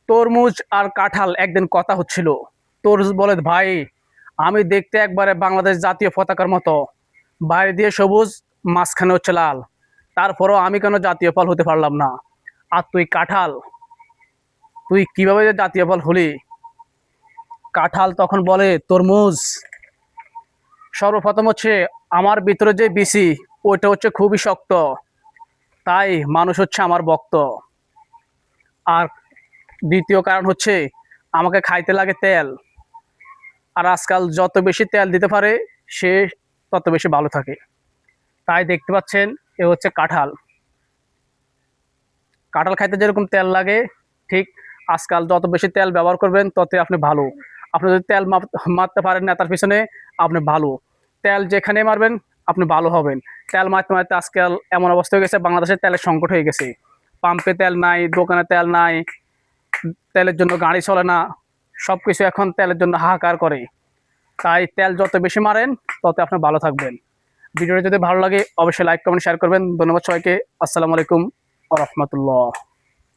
তরমুজ আর কাঁঠাল একদিন কথা হচ্ছিল। তরমুজ বলে, ভাই আমি দেখতে একবারে বাংলাদেশ জাতীয় পতাকার মতো, বাইরে দিয়ে সবুজ, মাঝখানে হচ্ছে লাল, তারপরও আমি কেন জাতীয় ফল হতে পারলাম না? আর তুই কাঁঠাল, তুই কিভাবে যে জাতীয় ফল হলি? কাঁঠাল তখন বলে, তরমুজ সর্বপ্রথম হচ্ছে আমার ভিতরে যে বিচি, ওইটা হচ্ছে খুবই শক্ত, তাই মানুষ হচ্ছে আমার ভক্ত। আর দ্বিতীয় কারণ হচ্ছে আমাকে খাইতে লাগে তেল, আর আজকাল যত বেশি তেল দিতে পারে সে তত বেশি ভালো থাকে। তাই দেখতে পাচ্ছেন, এ হচ্ছে কাঁঠাল। কাঁঠাল খাইতে যেরকম তেল লাগে, ঠিক আজকাল যত বেশি তেল ব্যবহার করবেন ততই আপনি ভালো। আপনি যদি তেল মারতে পারেন না তার পিছনে, আপনি ভালো। তেল যেখানে মারবেন আপনি ভালো হবেন। তেল মারতে মারতে আজকাল এমন অবস্থা হয়ে গেছে, বাংলাদেশের তেলের সংকট হয়ে গেছে। পাম্পে তেল নাই, দোকানে তেল নাই, তেলের জন্য গাড়ি চলে না, সব কিছু এখন তেলের জন্য হাহাকার করে। তাই তেল যত বেশি মারেন তত আপনি ভালো থাকবেন। ভিডিওটা যদি ভালো লাগে অবশ্যই লাইক কমেন্ট শেয়ার করবেন। ধন্যবাদ সবাইকে। আসসালামু আলাইকুম ওয়া রাহমাতুল্লাহ।